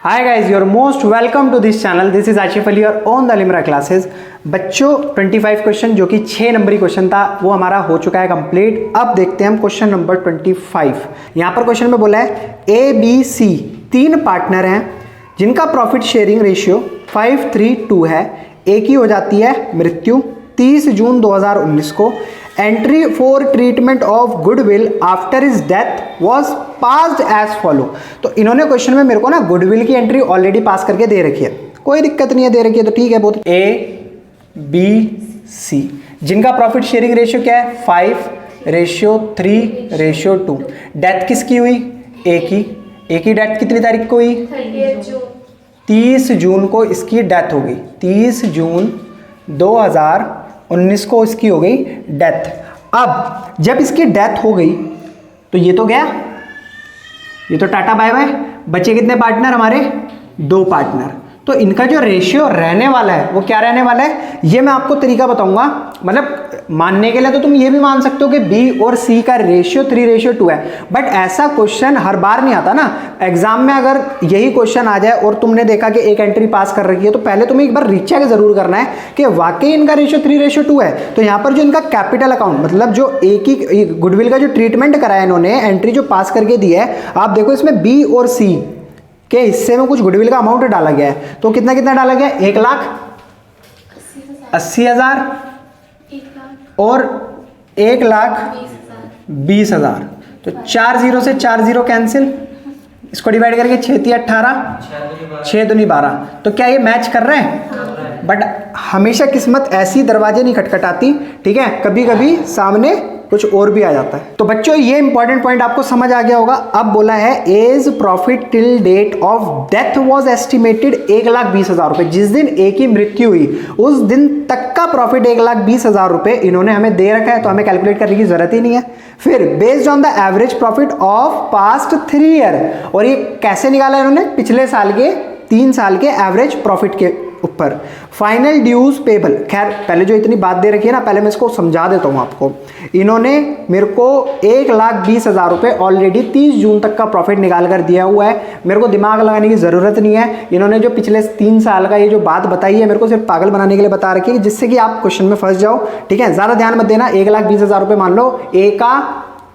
Hi guys, your most welcome to this channel. This is Ashif Ali और on the Limra classes. बच्चों 25 question जो कि 6 नंबरी क्वेश्चन था वो हमारा हो चुका है कंप्लीट। अब देखते हैं हम क्वेश्चन नंबर 25। यहाँ पर क्वेश्चन में बोला है ABC 3 पार्टनर हैं जिनका प्रॉफिट शेयरिंग रेशियो 5:3:2 है। एक ही हो जाती है मृत्यु 30 जून 2019 को। Entry for treatment of goodwill after his death was passed as follow. तो इन्होंने क्वेश्चन में मेरे को ना गुडविल की एंट्री ऑलरेडी पास करके दे रखी है, कोई दिक्कत नहीं है, दे रखी है तो ठीक है। बहुत ABC जिनका प्रॉफिट शेयरिंग रेशियो क्या है 5:3:2। डेथ किसकी हुई? एक ही डेथ कितनी तारीख को हुई? 30 जून को इसकी डेथ हो गई। 30 जून 2019 को इसकी हो गई डेथ। अब जब इसकी डेथ हो गई तो ये तो गया, ये तो टाटा बाय बाय। बचे कितने पार्टनर हमारे? 2 पार्टनर। तो इनका जो रेशियो रहने वाला है वो क्या रहने वाला है, ये मैं आपको तरीका बताऊंगा। मतलब मानने के लिए तो तुम ये भी मान सकते हो कि B और C का रेशियो 3:2 है, बट ऐसा क्वेश्चन हर बार नहीं आता ना। एग्जाम में अगर यही क्वेश्चन आ जाए और तुमने देखा कि एक एंट्री पास कर रखी है तो पहले तुम्हें एक बार रीचेक जरूर करना है कि वाकई इनका रेशियो 3:2 है। तो यहाँ पर जो इनका कैपिटल अकाउंट मतलब जो एक ही गुडविल का जो ट्रीटमेंट कराया इन्होंने, एंट्री जो पास करके दी है, आप देखो इसमें B और C के हिस्से में कुछ गुडविल का अमाउंट डाला गया है। तो कितना कितना डाला गया? 1,80,000 और 1,20,000। तो 4 0 से 4 0 कैंसिल। इसको डिवाइड करके 6 18, 6 दूनी 12। तो क्या ये मैच कर रहे हैं? बट हमेशा किस्मत ऐसी दरवाजे नहीं खटखटाती, ठीक है, कभी कभी सामने कुछ और भी आ जाता है। तो बच्चों ये इंपॉर्टेंट पॉइंट आपको समझ आ गया होगा। अब बोला है A's profit till date of death was estimated 1,20,000 रुपए। जिस दिन ए की मृत्यु हुई उस दिन तक का प्रॉफिट 1,20,000 रुपए इन्होंने हमें दे रखा है, तो हमें कैलकुलेट करने की जरूरत ही नहीं है। फिर based on the average profit of past 3 year, और ये कैसे निकाला इन्होंने? पिछले साल के 3 साल के एवरेज प्रॉफिट के ऊपर। फाइनल ड्यूज पेबल, खैर पहले जो इतनी बात दे रखी है ना, पहले मैं इसको समझा देता हूं आपको। इन्होंने मेरे को 1,20,000 रुपए ऑलरेडी 30 जून तक का प्रॉफिट निकाल कर दिया हुआ है। मेरे को दिमाग लगाने की जरूरत नहीं है। इन्होंने जो पिछले 3 साल का ये जो बात बताई है मेरे को सिर्फ पागल बनाने के लिए बता रखी है, जिससे कि आप क्वेश्चन में फंस जाओ, ठीक है। ज्यादा ध्यान मत देना। 1,20,000 रुपए मान लो, ए का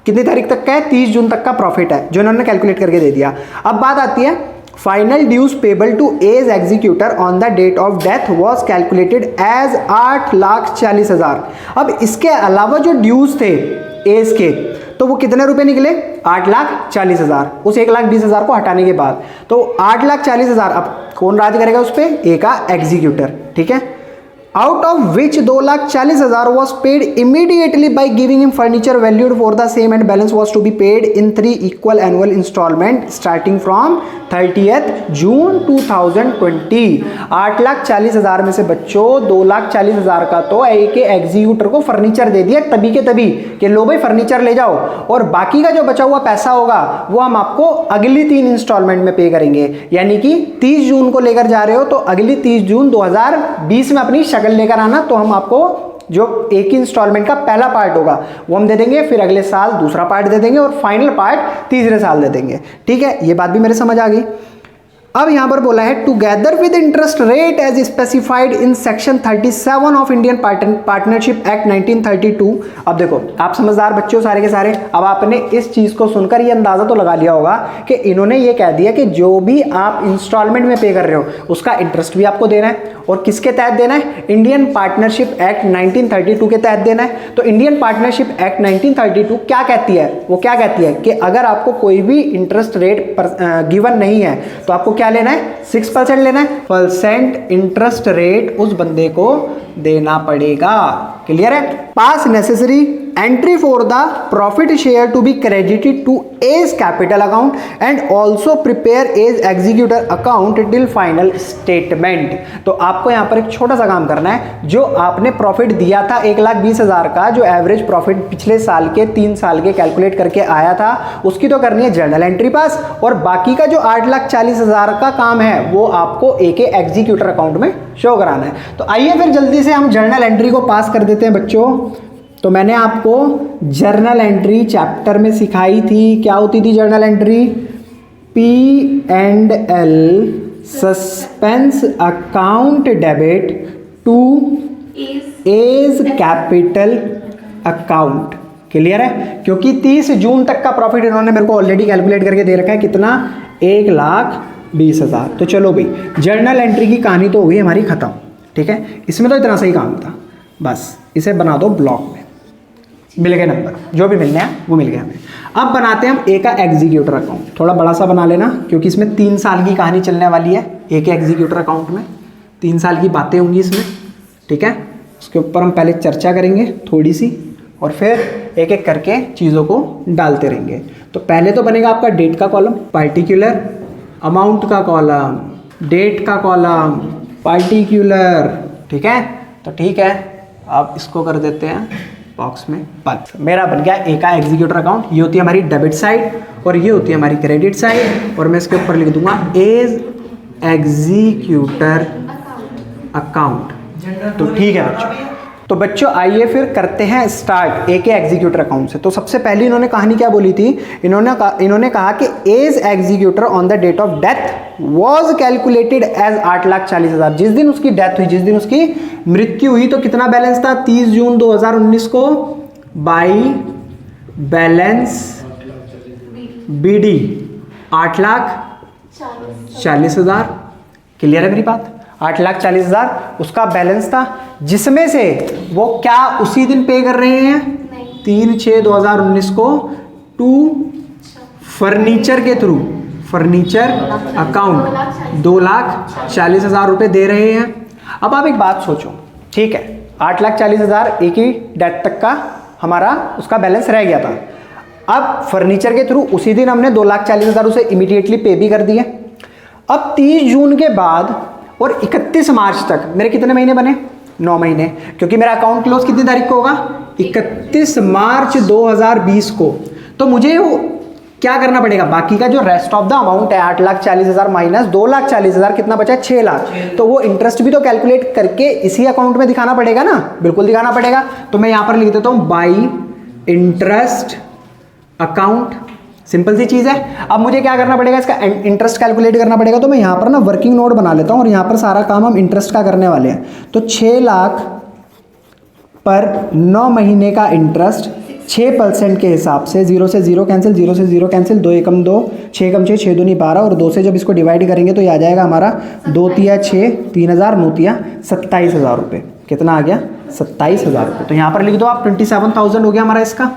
कितनी तारीख तक का है? 30 जून तक का प्रॉफिट है जो इन्होंने कैलकुलेट करके दे दिया। अब बात आती है final dues payable to A's executor on the date of death was calculated as 8,40,000। अब इसके अलावा जो ड्यूज थे एज के, तो वो कितने रुपए निकले? 8,40,000। उस 1,20,000 को हटाने के बाद तो 8,40,000। अब कौन राज करेगा उस पे? ए का एग्जीक्यूटर, ठीक है। Out of which 2,40,000 was paid immediately by giving him furniture valued for the same and balance was to be paid in 3 equal annual installment starting from 30th June 2020। 8,40,000 में से बच्चों 2,40,000 का तो ए के एग्जीक्यूटर को फर्नीचर दे दिया तभी के तभी कि लो भाई फर्नीचर ले जाओ, और बाकी का जो बचा हुआ पैसा होगा वो हम आपको अगली 3 इंस्टॉलमेंट में पे करेंगे। यानी कि 30 जून को लेकर जा रहे हो तो अगली 30 जून 2020 में अपनी लेकर आना, तो हम आपको जो एक ही इंस्टॉलमेंट का पहला पार्ट होगा वो हम दे देंगे, फिर अगले साल दूसरा पार्ट दे देंगे और फाइनल पार्ट तीसरे साल दे देंगे, ठीक है। ये बात भी मेरे समझ आ गई। अब यहां पर बोला है together with interest rate as specified in section 37 of Indian Partnership Act 1932। अब देखो आप समझदार बच्चों सारे के सारे, अब आपने इस चीज को सुनकर ये अंदाजा तो लगा लिया होगा कि इन्होंने ये कह दिया कि जो भी आप इंस्टॉलमेंट में पे कर रहे हो उसका इंटरेस्ट भी आपको देना है, और किसके तहत देना है? इंडियन पार्टनरशिप एक्ट 1932 के तहत देना है। तो इंडियन पार्टनरशिप एक्ट 1932 क्या कहती है? वो क्या कहती है कि अगर आपको कोई भी इंटरेस्ट रेट गिवन नहीं है तो आपको क्या लेना है? 6% लेना है। % इंटरेस्ट रेट उस बंदे को देना पड़ेगा। क्लियर है? Pass necessary entry for the profit share to be credited to A's capital account and also prepare A's executor account till final statement. तो आपको यहां पर एक छोटा सा काम करना है। जो आपने प्रॉफिट दिया था 1,20,000 का, जो एवरेज प्रॉफिट पिछले साल के 3 साल के कैलकुलेट करके आया था, उसकी तो करनी है जर्नल एंट्री पास, और बाकी का जो 8,40,000 का काम है वो आपको एक एग्जीक्यूटर अकाउंट में शो कराना है। तो आइए फिर जल्दी से हम जर्नल एंट्री को पास कर देते हैं बच्चों। तो मैंने आपको जर्नल एंट्री चैप्टर में सिखाई थी। क्या होती थी journal entry? P&L suspense account debit to A's capital account. Clear है? क्योंकि 30 जून तक का प्रॉफिट इन्होंने मेरे को ऑलरेडी कैलकुलेट करके दे रखा है, कितना? 1,20,000। तो चलो भाई, जर्नल एंट्री की कहानी तो हो गई हमारी खत्म। ठीक है, इसमें तो इतना सही काम था, बस इसे बना दो ब्लॉक में। मिल गए नंबर, जो भी मिलने हैं वो मिल गए हमें। अब बनाते हैं हम ए का एग्जीक्यूटर अकाउंट। थोड़ा बड़ा सा बना लेना, क्योंकि इसमें 3 साल की कहानी चलने वाली है। ए के एग्जीक्यूटर अकाउंट में 3 साल की बातें होंगी इसमें। ठीक है, उसके ऊपर हम पहले चर्चा करेंगे थोड़ी सी, और फिर एक एक करके चीज़ों को डालते रहेंगे। तो पहले तो बनेगा आपका डेट का कॉलम, पार्टिकुलर अमाउंट का कॉलम, डेट का कॉलम, पार्टिकुलर। ठीक है, तो ठीक है, आप इसको कर देते हैं बॉक्स में बंद। मेरा बन गया ए का एग्जीक्यूटर अकाउंट। ये होती है हमारी डेबिट साइड और ये होती है हमारी क्रेडिट साइड, और मैं इसके ऊपर लिख दूंगा एज एग्जीक्यूटर अकाउंट। तो ठीक है बच्चों, तो बच्चों आइए फिर करते हैं स्टार्ट ए के एग्जीक्यूटर अकाउंट से। तो सबसे पहले इन्होंने कहानी क्या बोली थी? इन्होंने कहा कि A's executor on the date of death was calculated as 8,40,000। जिस दिन उसकी डेथ हुई, जिस दिन उसकी मृत्यु हुई, तो कितना बैलेंस था 30 जून 2019 को? By balance BD 8,40,000। क्लियर है मेरी बात? 8,40,000 उसका बैलेंस था, जिसमें से वो क्या उसी दिन पे कर रहे हैं? 3/6/2019 को टू फर्नीचर के थ्रू, फर्नीचर अकाउंट 2,40,000 रुपये दे रहे हैं। अब आप एक बात सोचो, ठीक है, 8,40,000 एक ही डेट तक का हमारा उसका बैलेंस रह गया था। अब फर्नीचर के थ्रू उसी दिन हमने 2,40,000 उसे इमीडिएटली पे भी कर दिए। अब 30 जून के बाद और 31 मार्च तक मेरे कितने महीने बने? 9 महीने, क्योंकि मेरा अकाउंट क्लोज कितनी तारीख को होगा? 31 मार्च 2020 को। तो मुझे क्या करना पड़ेगा? बाकी का जो रेस्ट ऑफ द अमाउंट है 8,40,000 माइनस 2,40,000 कितना बचा? 6 लाख। तो वो इंटरेस्ट भी तो कैलकुलेट करके इसी अकाउंट में दिखाना पड़ेगा ना? बिल्कुल दिखाना पड़ेगा। तो मैं यहां पर लिख देता हूं बाई इंटरेस्ट अकाउंट। सिंपल सी चीज़ है। अब मुझे क्या करना पड़ेगा? इसका इंटरेस्ट कैलकुलेट करना पड़ेगा। तो मैं यहाँ पर ना वर्किंग नोट बना लेता हूँ और यहाँ पर सारा काम हम इंटरेस्ट का करने वाले हैं। तो 6 लाख पर 9 महीने का इंटरेस्ट 6% के हिसाब से, 0 से 0 कैंसिल, 0 से 0 कैंसिल, 2 एकम 2, 6 एकम 6, 6 दूनी 12, और 2 से जब इसको डिवाइड करेंगे तो ये आ जाएगा हमारा 2 तिया 6, 3,000, 9 तिया 27,000 रुपये। कितना आ गया? 27,000 रुपये। तो यहाँ पर लिख दो आप 27,000 हो गया हमारा इसका,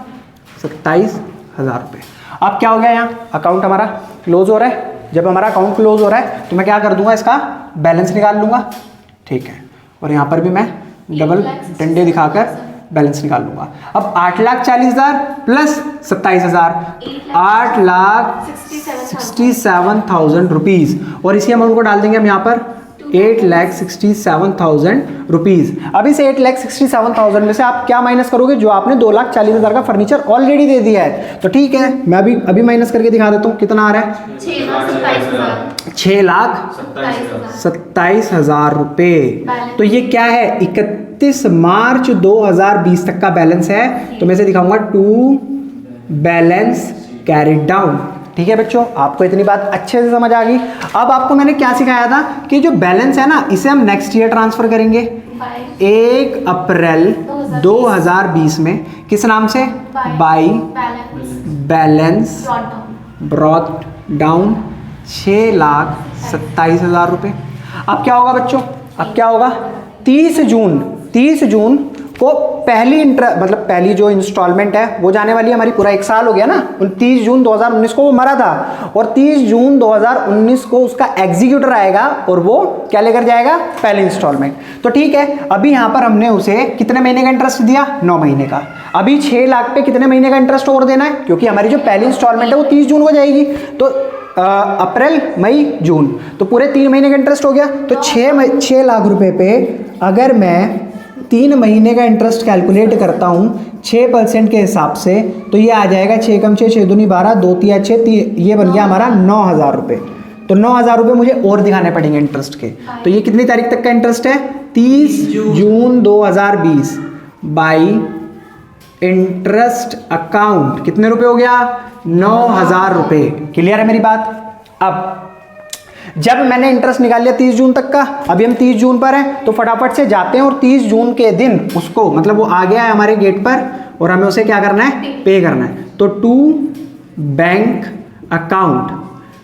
27,000 रुपये। अब क्या हो गया? यहाँ अकाउंट हमारा क्लोज हो रहा है। जब हमारा अकाउंट क्लोज हो रहा है तो मैं क्या कर दूंगा? इसका बैलेंस निकाल लूंगा। ठीक है, और यहाँ पर भी मैं डबल डंडे दिखाकर बैलेंस निकाल लूंगा। अब 8,40,000 प्लस 27,000, 8,67,000 रुपीज़, और इसी अमाउंट को डाल देंगे हम यहाँ पर 8,67,000 रुपीज़। अब इस 8,67,000 में से आप क्या माइनस करोगे? जो आपने 2,40,000 का फर्नीचर ऑलरेडी दे दिया है। तो ठीक है, मैं अभी माइनस करके दिखा देता हूँ कितना आ रहा है। 6,27,000 रुपये। तो ये क्या है? 31 मार्च 2020 तक का बैलेंस है। तो मैं इसे दिखाऊंगा टू बैलेंस कैरिड डाउन। ठीक है बच्चों, आपको इतनी बात अच्छे से समझ आ गई। अब आपको मैंने क्या सिखाया था कि जो बैलेंस है ना, इसे हम नेक्स्ट ईयर ट्रांसफर करेंगे 1 अप्रैल 2020 में। किस नाम से? बाई बैलेंस ब्रॉट डाउन 6,27,000 रुपये। अब क्या होगा बच्चों? अब क्या होगा? 30 जून को पहली जो इंस्टॉलमेंट है वो जाने वाली है हमारी। पूरा 1 साल हो गया ना। 30 जून 2019 को वो मरा था, और 30 जून 2019 को उसका एग्जीक्यूटर आएगा और वो क्या लेकर जाएगा? पहली इंस्टॉलमेंट। तो ठीक है, अभी यहाँ पर हमने उसे कितने महीने का इंटरेस्ट दिया? 9 महीने का। अभी 6 लाख पे कितने महीने का इंटरेस्ट और देना है? क्योंकि हमारी जो पहली इंस्टॉलमेंट है वो 30 जून को जाएगी। तो अप्रैल, मई, जून, तो पूरे 3 महीने का इंटरेस्ट हो गया। तो 6 लाख रुपए पे अगर मैं 3 महीने का इंटरेस्ट कैलकुलेट करता हूँ 6% के हिसाब से, तो ये आ जाएगा 6 कम 6, 6 दूनी 12, 2 तिया 6, ये बन गया हमारा 9,000 रुपये। तो 9,000 रुपये मुझे और दिखाने पड़ेंगे इंटरेस्ट के। तो ये कितनी तारीख तक का इंटरेस्ट है? 30 जून 2020 बाई इंटरेस्ट अकाउंट कितने रुपए हो गया? 9,000 रुपये। क्लियर है मेरी बात? अब जब मैंने इंटरेस्ट निकाल लिया 30 जून तक का, अभी हम 30 जून पर हैं, तो फटाफट से जाते हैं और 30 जून के दिन उसको, मतलब वो आ गया है हमारे गेट पर और हमें उसे क्या करना है, पे करना है। तो टू बैंक अकाउंट,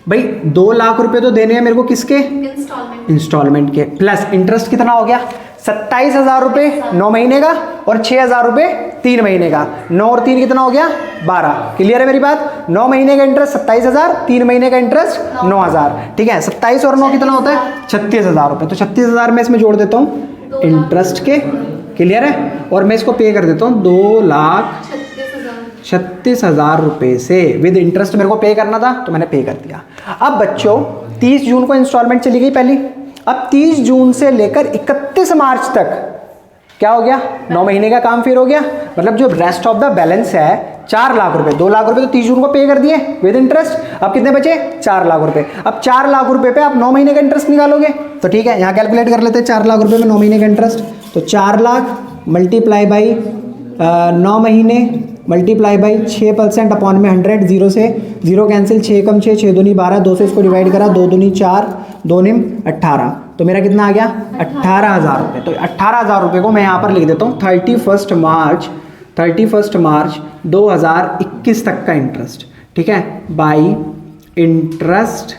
भाई 2 लाख रुपए तो देने हैं मेरे को, किसके, इंस्टॉलमेंट के, प्लस इंटरेस्ट कितना हो गया 27,000 रुपये 9 महीने का और 6,000 रुपये 3 महीने का, 9 और 3 कितना हो गया 12। क्लियर है मेरी बात? 9 महीने का इंटरेस्ट 27,000, 3 महीने का इंटरेस्ट 9,000, ठीक है। 27 और 9 कितना होता है 36,000 रुपये। तो 36,000 में इसमें जोड़ देता हूँ इंटरेस्ट के, क्लियर है, और मैं इसको पे कर देता हूँ 2,36,000 रुपये से विद इंटरेस्ट मेरे को पे करना था, तो मैंने पे कर दिया। अब बच्चों 30 जून को इंस्टॉलमेंट चली गई पहली, अब 30 जून से लेकर 31 मार्च तक क्या हो गया, 9 महीने का काम फिर हो गया, मतलब जो रेस्ट ऑफ द बैलेंस है 4 लाख रुपए, 2 लाख रुपए तो 30 जून को पे कर दिए विद इंटरेस्ट, अब कितने बचे 4 लाख रुपए। अब 4 लाख रुपए पे आप 9 महीने का इंटरेस्ट निकालोगे, तो ठीक है यहाँ कैलकुलेट कर लेते हैं 4 लाख रुपए में 9 महीने का इंटरेस्ट, तो 4 लाख मल्टीप्लाई बाई 9 महीने मल्टीप्लाई बाई 6% अपॉन में 100, 0 से 0 कैंसिल, 6 कम 6, 6 दूनी 12, 2 से इसको डिवाइड करा, 2 दूनी 4, 2 निम 18, तो मेरा कितना आ गया 18,000 रुपये। तो 18,000 रुपये को मैं यहाँ पर लिख देता हूँ 31 मार्च 2021 तक का इंटरेस्ट, ठीक है, बाई इंटरेस्ट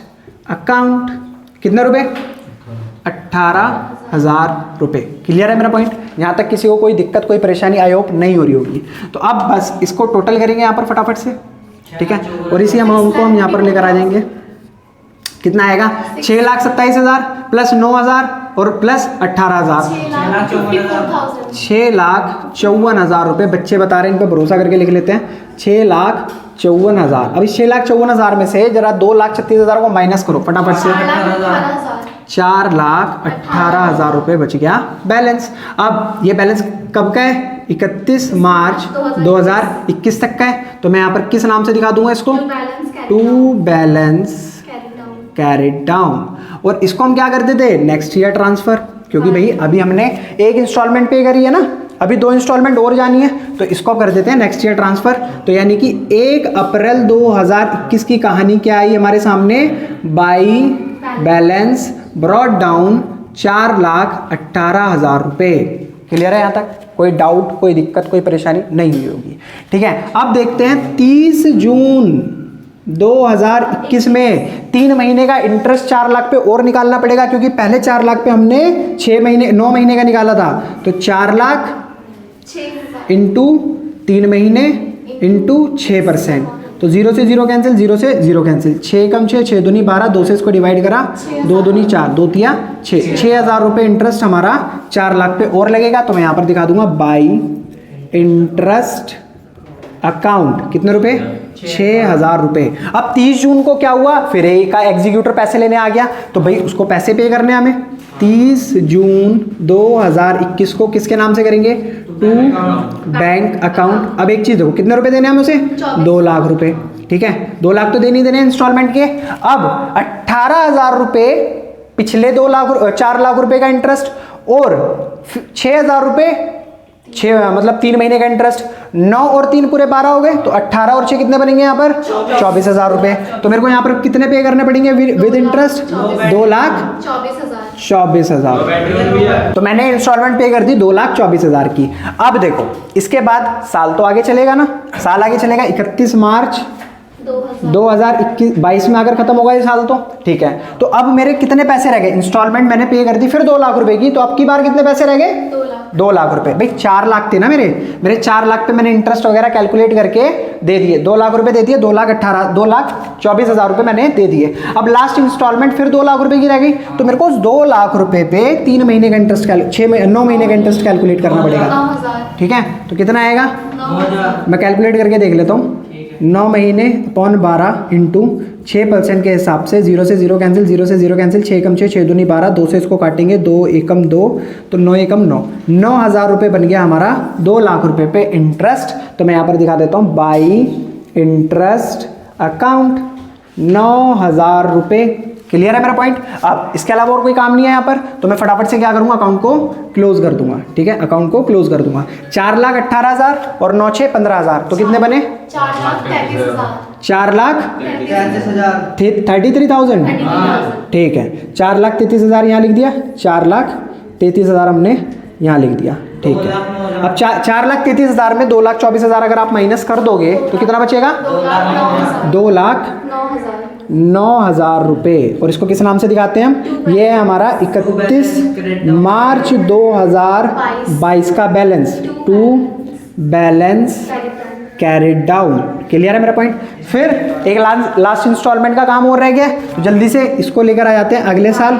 अकाउंट कितने रुपए 18,000 रुपये। क्लियर है मेरा पॉइंट? यहाँ तक किसी को कोई दिक्कत कोई परेशानी आई होप नहीं हो रही होगी। तो अब बस इसको टोटल करेंगे यहाँ पर फटाफट से, ठीक है, और इसी अमाउंट को हम यहाँ पर लेकर आ जाएंगे। कितना आएगा 6,27,000 प्लस 9,000 और प्लस 18,000, 6,54,000 रुपये। बच्चे बता रहे हैं, इन पर भरोसा करके लिख लेते हैं 6,54,000। अभी 6,54,000 में से जरा 2,36,000 को माइनस करो फटाफट से, 4,18,000 रुपये बच गया बैलेंस। अब ये बैलेंस कब का है 31 मार्च 2021 तक का है, तो मैं यहाँ पर किस नाम से दिखा दूंगा इसको, टू बैलेंस कैरिड डाउन, और इसको हम क्या कर देते नेक्स्ट ईयर ट्रांसफर, क्योंकि भाई अभी हमने एक इंस्टॉलमेंट पे करी है ना, अभी 2 इंस्टॉलमेंट और जानी है, तो इसको कर देते हैं नेक्स्ट ईयर ट्रांसफर। तो यानी कि 1 अप्रैल 2021 की कहानी क्या आई हमारे सामने, बाई बैलेंस ब्रॉट डाउन 4,18,000 रुपये। क्लियर है यहाँ तक? कोई डाउट कोई दिक्कत कोई परेशानी नहीं हुई होगी, ठीक है। अब देखते हैं 30 जून 2021 में 3 महीने का इंटरेस्ट 4 लाख पे और निकालना पड़ेगा, क्योंकि पहले 4 लाख पे हमने 9 महीने का निकाला था, तो 4 लाख इंटू 3 महीने इंटू 6%, तो 0 से 0 कैंसिल, 0 से 0 कैंसिल, 6 कम 6, 6 दूनी 12, 2 से इसको डिवाइड करा, 2 दूनी 4, 2 तिया 6, 6,000 रुपये इंटरेस्ट हमारा 4 लाख पे और लगेगा। तो मैं यहाँ पर दिखा दूंगा बाई इंटरेस्ट अकाउंट कितने रुपए 6,000 रुपये। अब 30 जून को क्या हुआ, फिर एक का एग्जीक्यूटर पैसे लेने आ गया, तो भाई उसको पैसे पे करने हमें। 30 जून 2021 को किसके नाम से करेंगे, टू बैंक अकाउंट। अब एक चीज देखो कितने रुपए देने हमें उसे, 2 लाख रुपए, ठीक है, 2 लाख तो देने ही देने इंस्टॉलमेंट के। अब 18,000 रुपये पिछले 4 लाख रुपए का इंटरेस्ट और 6,000 रुपये 6 मतलब 3 महीने का इंटरेस्ट, 9 और 3 पूरे 12 हो गए, तो 18 और 6 कितने बनेंगे यहाँ पर 24,000 रुपये। तो मेरे को यहाँ पर कितने पे करने पड़ेंगे विद इंटरेस्ट, 2,24,000। तो मैंने इंस्टॉलमेंट पे कर दी 2,24,000 की। अब देखो इसके बाद साल तो आगे चलेगा ना, साल आगे चलेगा 31 मार्च 2021 में अगर खत्म होगा ये साल, तो ठीक है। तो अब मेरे कितने पैसे रह गए, इंस्टॉलमेंट मैंने पे कर दी फिर 2 लाख रुपए की, तो अब की बार कितने पैसे रह गए 2 लाख रुपए। भाई 4 लाख थे ना मेरे 4 लाख पे मैंने इंटरेस्ट वगैरह कैलकुलेट करके दे दिए, 2 लाख रुपए दे दिए, 2,24,000 रुपए मैंने दे दिए। अब लास्ट इंस्टॉलमेंट फिर 2 लाख रुपए की रह गई, तो मेरे को उस 2 लाख रुपए पे 3 महीने का इंटरेस्ट 9 महीने का इंटरेस्ट कैलकुलेट करना पड़ेगा, ठीक है। तो कितना आएगा मैं कैलकुलेट करके देख लेता हूँ, 9 महीने अपॉन 12 इंटू 6% के हिसाब से, 0 से 0 कैंसिल, 0 से 0 कैंसिल, 6 कम 6, 6 दूनी 12, 2 से इसको काटेंगे, 2 एकम 2, तो 9 एकम 9, 9,000 रुपये बन गया हमारा 2 लाख रुपये पे इंटरेस्ट। तो मैं यहाँ पर दिखा देता हूँ बाई इंटरेस्ट अकाउंट 9,000 रुपये। क्लियर है मेरा पॉइंट? अब इसके अलावा और कोई काम नहीं है यहाँ पर, तो मैं फटाफट से क्या करूँगा, अकाउंट को क्लोज कर दूंगा, ठीक है, अकाउंट को क्लोज कर दूंगा। 4,18,000 और 9 6 15,000, तो कितने बने 4,33,000 ठीक है, 4,33,000 यहाँ लिख दिया, 4,33,000 हमने यहाँ लिख दिया, ठीक है। अब 4,33,000 में 2,24,000 अगर आप माइनस कर दोगे तो कितना बचेगा? 2,09,000 रुपये। और इसको किस नाम से दिखाते हैं हम? ये है हमारा 31 मार्च 2022 का balance, to balance carried down. Clear है मेरा पॉइंट? फिर एक लास्ट इंस्टॉलमेंट का काम और रह गया, तो जल्दी से इसको लेकर आ जाते हैं अगले साल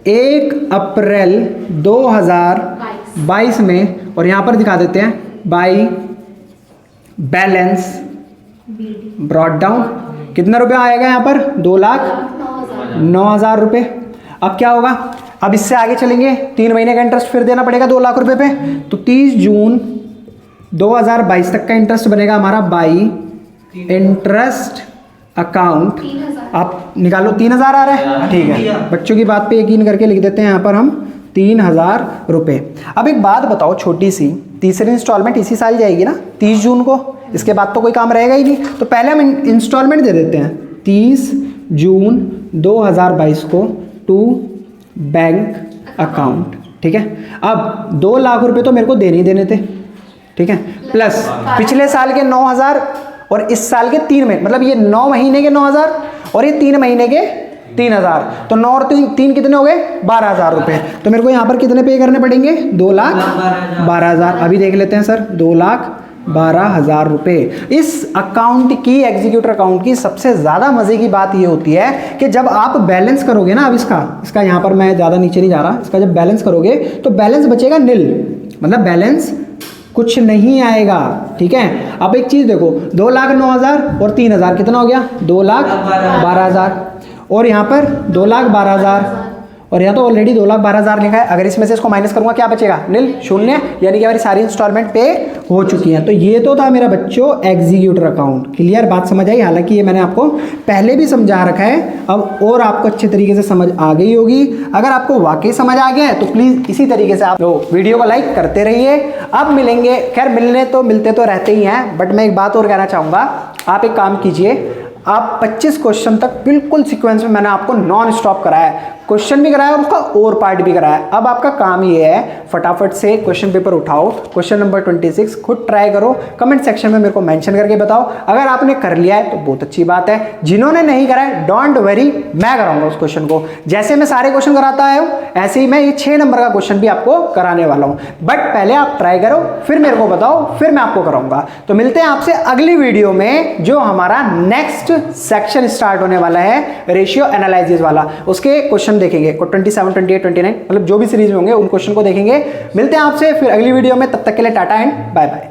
1 अप्रैल 2022 में, और यहाँ पर दिखा देते हैं बाई बैलेंस ब्रॉट डाउन। कितना रुपया आएगा यहाँ पर? 2,09,000 रुपये। अब क्या होगा? अब इससे आगे चलेंगे, 3 महीने का इंटरेस्ट फिर देना पड़ेगा 2 लाख रुपए पे, तो 30 जून 2022 तक का इंटरेस्ट बनेगा हमारा बाई इंटरेस्ट अकाउंट। आप निकालो, 3,000 आ रहा है, ठीक है। बच्चों की बात पे यकीन करके लिख देते हैं यहाँ पर हम 3,000 रुपये। अब एक बात बताओ छोटी सी, तीसरी इंस्टॉलमेंट इसी साल जाएगी ना, 30 जून को, इसके बाद तो कोई काम रहेगा ही नहीं, तो पहले हम इंस्टॉलमेंट दे देते हैं 30 जून 2022 को टू बैंक अकाउंट, ठीक है। अब 2 लाख रुपए तो मेरे को देने ही देने थे, ठीक है, प्लस पिछले साल के 9,000 और इस साल के 3 महीने, मतलब ये 9 महीने के 9,000 और ये 3 महीने के 3,000, तो 9 और 3 कितने हो गए? 12,000 रुपये। तो मेरे को यहाँ पर कितने पे करने पड़ेंगे? 2,12,000। अभी देख लेते हैं सर, 2,12,000 रुपये। इस अकाउंट की, एग्जीक्यूटर अकाउंट की सबसे ज़्यादा मज़े की बात ये होती है कि जब आप बैलेंस करोगे ना, अब इसका यहाँ पर मैं ज़्यादा नीचे नहीं जा रहा, इसका जब बैलेंस करोगे तो बैलेंस बचेगा निल, मतलब बैलेंस कुछ नहीं आएगा, ठीक है। अब एक चीज़ देखो, 2,09,000 और 3,000 कितना हो गया? 2,12,000, और यहाँ पर 2,12,000, और यहाँ तो ऑलरेडी 2,12,000 लिखा है। अगर इसमें से इसको माइनस करूँगा क्या बचेगा? निल, शून्य, यानी कि हमारी सारी इंस्टॉलमेंट पे हो चुकी हैं। तो ये तो था मेरा बच्चों एग्जीक्यूटर अकाउंट। क्लियर बात समझ आई? हालांकि ये मैंने आपको पहले भी समझा रखा है, अब और आपको अच्छे तरीके से समझ आ गई होगी। अगर आपको वाकई समझ आ गया है तो प्लीज़ इसी तरीके से आप वीडियो को लाइक करते रहिए। अब मिलेंगे, खैर मिलते तो रहते ही हैं, बट मैं एक बात और कहना चाहूँगा, आप एक काम कीजिए, आप 25 क्वेश्चन तक बिल्कुल सीक्वेंस में मैंने आपको नॉन स्टॉप कराया है, क्वेश्चन भी कराया और उसका और पार्ट भी कराया है। अब आपका काम ये है, फटाफट से क्वेश्चन पेपर उठाओ, क्वेश्चन नंबर 26 खुद ट्राई करो, कमेंट सेक्शन में मेरे को मेंशन करके बताओ। अगर आपने कर लिया है तो बहुत अच्छी बात है, जिन्होंने नहीं करा है डोंट वरी, मैं कराऊंगा उस क्वेश्चन को। जैसे मैं सारे क्वेश्चन कराता आया हूँ, ऐसे ही मैं ये 6 नंबर का क्वेश्चन भी आपको कराने वाला हूँ। बट पहले आप ट्राई करो, फिर मेरे को बताओ, फिर मैं आपको कराऊंगा। तो मिलते हैं आपसे अगली वीडियो में, जो हमारा नेक्स्ट सेक्शन स्टार्ट होने वाला है, रेशियो एनालिसिस वाला। उसके क्वेश्चन देखेंगे, 27, 28, 29, मतलब जो भी सीरीज में होंगे उन क्वेश्चन को देखेंगे। मिलते हैं आपसे फिर अगली वीडियो में, तब तक के लिए टाटा एंड बाय बाय।